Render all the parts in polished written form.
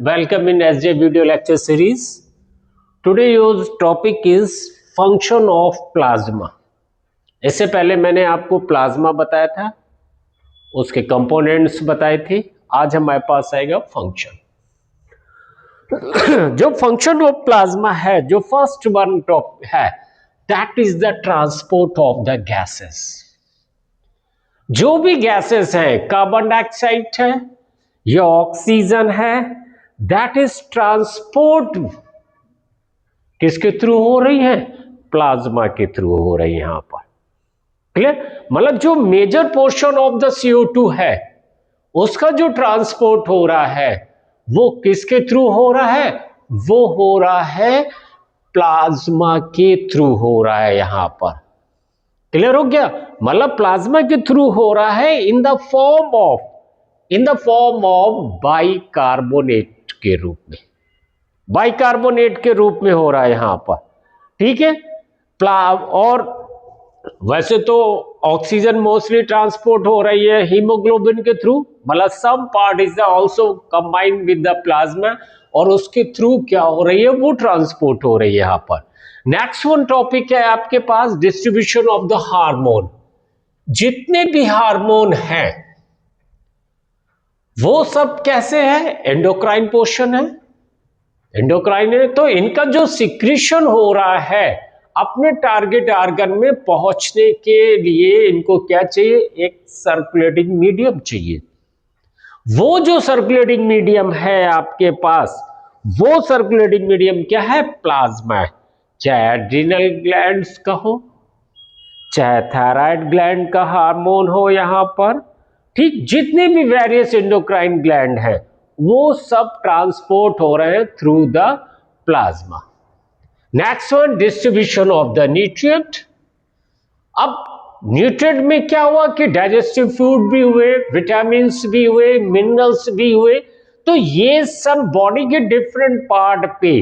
welcome in SJ video lecture series. Today's topic is function of plasma. इससे पहले मैंने आपको प्लाज्मा बताया था, उसके कंपोनेंट्स बताए थे. आज हमारे पास आएगा फंक्शन. जो फंक्शन ऑफ प्लाज्मा है, जो फर्स्ट वन टॉपिक है, that is the transport of the gases. जो भी गैसेस हैं, कार्बन डाइऑक्साइड है या ऑक्सीजन है, दैट इज ट्रांसपोर्ट किसके थ्रू हो रही है? प्लाज्मा के थ्रू हो रही है. यहां पर क्लियर, मतलब जो major portion of the CO2 है उसका जो ट्रांसपोर्ट हो रहा है वो किसके थ्रू हो रहा है? वो हो रहा है प्लाज्मा के थ्रू हो रहा है. यहां पर क्लियर हो गया? मतलब प्लाज्मा के थ्रू हो रहा है in the form of bicarbonate के रूप में. बाइकार्बोनेट के रूप में हो रहा है यहां पर. ठीक है. और वैसे तो ऑक्सीजन मोस्टली ट्रांसपोर्ट हो रही है हीमोग्लोबिन के थ्रू, मतलब some part is also combined with the plasma, और उसके थ्रू क्या हो रही है? वो ट्रांसपोर्ट हो रही है यहां पर. नेक्स्ट वन टॉपिक है आपके पास डिस्ट्रीब्यूशन ऑफ द हार्मोन. जितने भी हार्मोन हैं वो सब कैसे है? एंडोक्राइन पोर्शन है. एंडोक्राइन है तो इनका जो सिक्रीशन हो रहा है अपने टारगेट ऑर्गन में पहुंचने के लिए इनको क्या चाहिए? एक सर्कुलेटिंग मीडियम चाहिए. वो जो सर्कुलेटिंग मीडियम है आपके पास, वो सर्कुलेटिंग मीडियम क्या है? प्लाज्मा है. चाहे एड्रिनल ग्लैंड्स का हो, चाहे थायराइड ग्लैंड का हार्मोन हो यहां पर. ठीक, जितने भी वेरियस एंडोक्राइन ग्लैंड हैं वो सब ट्रांसपोर्ट हो रहे हैं through the plasma. Next one distribution of the nutrient. अब न्यूट्रिएंट में क्या हुआ कि डाइजेस्टिव फूड भी हुए, विटामिन भी हुए, मिनरल्स भी हुए. तो ये सब बॉडी के डिफरेंट पार्ट पे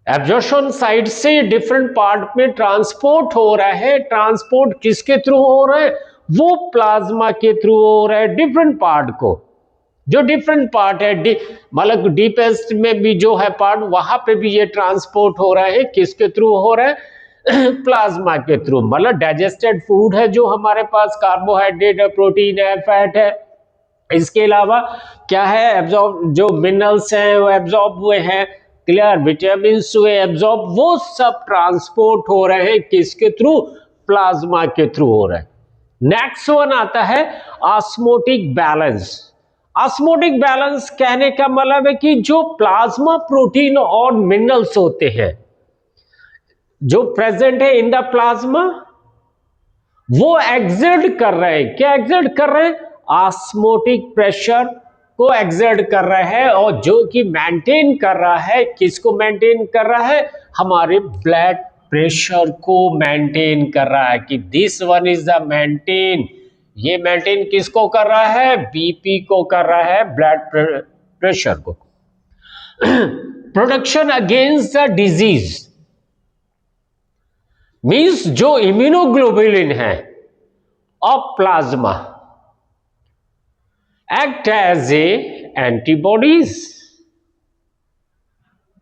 एब्जॉर्प्शन साइड से डिफरेंट पार्ट में ट्रांसपोर्ट हो रहा है. ट्रांसपोर्ट किसके थ्रू हो रहा है? वो प्लाज्मा के थ्रू हो रहा है डिफरेंट पार्ट को. जो डिफरेंट पार्ट है, मतलब डीपेस्ट में भी जो है पार्ट, वहां पे भी ये ट्रांसपोर्ट हो रहा है. किसके थ्रू हो रहा है? प्लाज्मा के थ्रू. मतलब डाइजेस्टेड फूड है जो हमारे पास, कार्बोहाइड्रेट है, प्रोटीन है, फैट है. इसके अलावा क्या है? एब्जॉर्ब, जो मिनरल्स हैं वो एब्जॉर्ब हुए हैं. क्लियर, विटामिन हुए एब्जॉर्ब. वो सब ट्रांसपोर्ट हो रहे हैं किसके थ्रू? प्लाज्मा के थ्रू हो रहे हैं. नेक्स्ट वन आता है ऑस्मोटिक बैलेंस. ऑस्मोटिक बैलेंस कहने का मतलब है कि जो प्लाज्मा प्रोटीन और मिनरल्स होते हैं जो प्रेजेंट है इन द प्लाज्मा, वो एक्सर्ट कर रहे हैं. क्या एक्सर्ट कर रहे हैं? ऑस्मोटिक प्रेशर को एक्सर्ट कर रहा है, और जो कि मेंटेन कर रहा है, किसको मेंटेन कर रहा है? हमारे ब्लड प्रेशर को मेंटेन कर रहा है. कि this one is the maintain. ये मेंटेन किसको कर रहा है? बीपी को कर रहा है, ब्लड प्रेशर को. Protection against the disease means जो इम्यूनोग्लोबुलिन है of plasma act as a antibodies.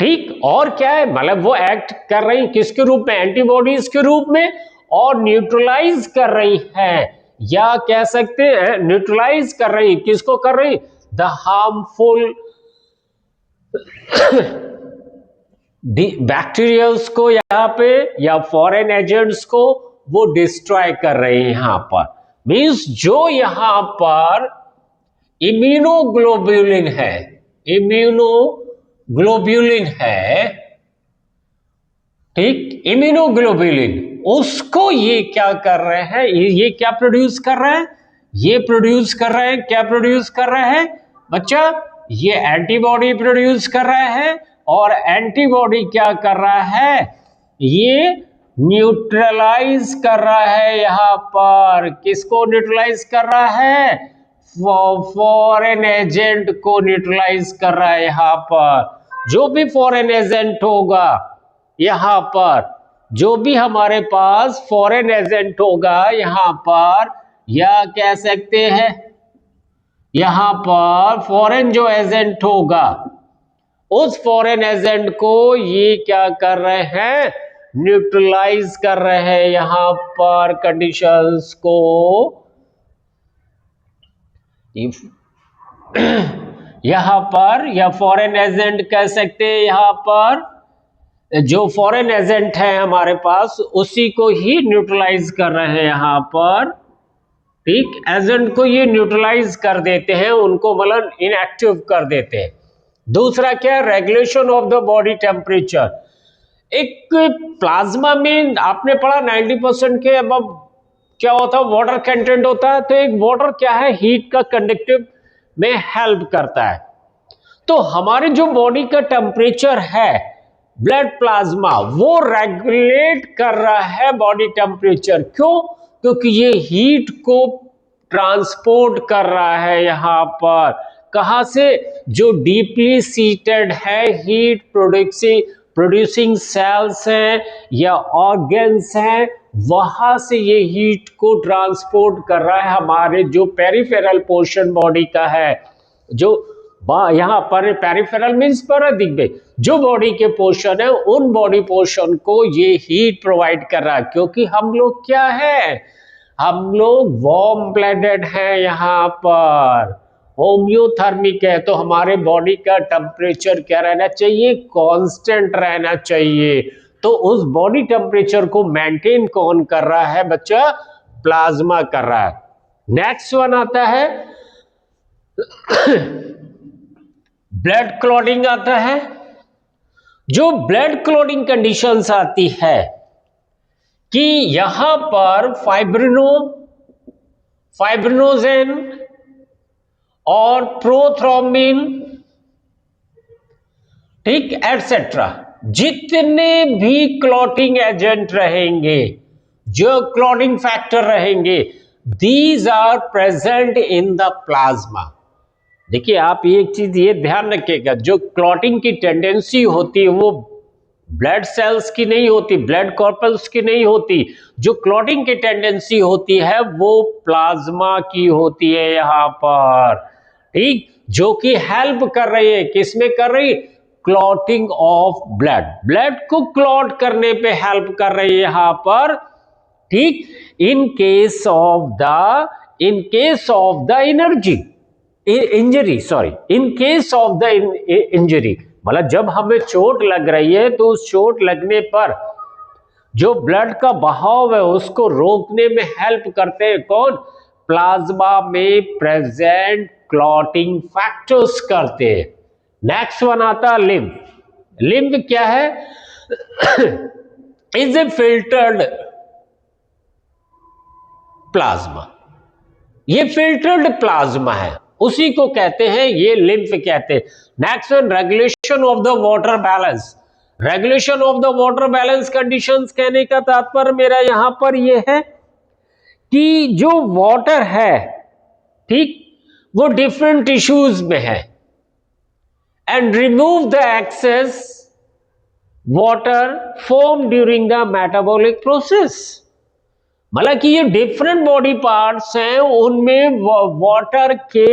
ठीक, और क्या है? मतलब वो एक्ट कर रही किसके रूप में? एंटीबॉडीज के रूप में, और न्यूट्रलाइज कर रही है, या कह सकते हैं न्यूट्रलाइज कर रही. किसको कर रही? द हार्मफुल बैक्टीरियल्स को यहां पे, या फॉरेन एजेंट्स को वो डिस्ट्रॉय कर रहे हैं यहां पर. मींस जो यहां पर इम्यूनोग्लोबुलिन है, ठीक, इम्यूनोग्लोबुलिन, उसको ये क्या कर रहे हैं? ये क्या प्रोड्यूस कर रहे हैं? ये प्रोड्यूस कर रहे हैं, क्या प्रोड्यूस कर रहे हैं बच्चा? ये एंटीबॉडी प्रोड्यूस कर रहा है. और एंटीबॉडी क्या कर रहा है? ये न्यूट्रलाइज कर रहा है यहां पर. किसको न्यूट्रलाइज कर रहा है? फॉरेन एजेंट को न्यूट्रलाइज कर रहा है यहां पर. जो भी फॉरेन एजेंट होगा यहां पर, जो भी हमारे पास फॉरेन एजेंट होगा यहां पर, या कह सकते हैं यहां पर फॉरेन जो एजेंट होगा उस फॉरेन एजेंट को ये क्या कर रहे हैं, न्यूट्रलाइज कर रहे हैं यहां पर कंडीशंस को। यहां पर या फॉरेन एजेंट कह सकते हैं, यहां पर जो फॉरेन एजेंट है हमारे पास उसी को ही न्यूट्रलाइज कर रहे हैं यहां पर। ठीक, एजेंट को ये न्यूट्रलाइज कर देते हैं, उनको मतलब इनएक्टिव कर देते हैं। दूसरा क्या है, regulation of the body temperature. एक प्लाज्मा में आपने पढ़ा 90% के अब क्या होता है, वाटर कंटेंट होता है। तो एक वाटर क्या है, हीट का कंडक्टिव में हेल्प करता है। तो हमारे जो बॉडी का टेम्परेचर है, ब्लड प्लाज्मा वो रेगुलेट कर रहा है बॉडी टेम्परेचर। क्यों? क्योंकि ये हीट को ट्रांसपोर्ट कर रहा है यहां पर। कहां से? जो डीपली सीटेड है हीट प्रोड्यूसिंग सेल्स हैं या ऑर्गन्स हैं, वहां से ये हीट को ट्रांसपोर्ट कर रहा है हमारे जो पेरिफेरल पोर्शन बॉडी का है। जो यहां पर पेरिफेरल मींस परदिक में जो बॉडी के पोर्शन है, उन बॉडी पोर्शन को ये हीट प्रोवाइड कर रहा है। क्योंकि हम लोग क्या है, हम लोग वार्म ब्लडेड हैं, यहां पर होम्योथर्मिक है। तो हमारे बॉडी का टेम्परेचर क्या रहना चाहिए, कांस्टेंट रहना चाहिए। तो उस बॉडी टेम्परेचर को मेंटेन कौन कर रहा है बच्चा? प्लाज्मा कर रहा है। नेक्स्ट वन आता है ब्लड क्लॉटिंग आता है। जो ब्लड क्लॉटिंग कंडीशंस आती है कि यहां पर फाइब्रिनोजेन और प्रोथ्रोम्बिन, ठीक, एटसेट्रा, जितने भी क्लॉटिंग एजेंट रहेंगे, जो क्लॉटिंग फैक्टर रहेंगे, these are present in the plasma. देखिए आप एक चीज ये ध्यान रखिएगा, जो क्लॉटिंग की टेंडेंसी होती है वो ब्लड सेल्स की नहीं होती, ब्लड कॉर्पल्स की नहीं होती। जो क्लॉटिंग की टेंडेंसी होती है वो प्लाज्मा की होती है यहां पर। ठीक, जो कि हेल्प कर रही है, किसमें कर रही है? क्लॉटिंग ऑफ ब्लड, ब्लड को क्लॉट करने पे हेल्प कर रही है यहां पर। ठीक, in case of the energy injury, sorry, in case of the injury, मतलब जब हमें चोट लग रही है तो उस चोट लगने पर जो ब्लड का बहाव है उसको रोकने में हेल्प करते हैं कौन? प्लाज्मा में प्रेजेंट क्लॉटिंग फैक्टर्स करते हैं। नेक्स्ट वन आता है लिम्फ। लिम्फ क्या है? Is a filtered plasma. ये फिल्टर्ड प्लाज्मा है, उसी को कहते हैं, ये लिम्फ कहते हैं। Next one, regulation of the water balance. Regulation of the water balance conditions कहने का तात्पर्य मेरा यहां पर ये है कि जो वाटर है, ठीक, वो डिफरेंट टिश्यूज में है, and remove the excess water form during the metabolic process. मतलब कि ये डिफरेंट बॉडी पार्ट्स हैं, उनमें वाटर के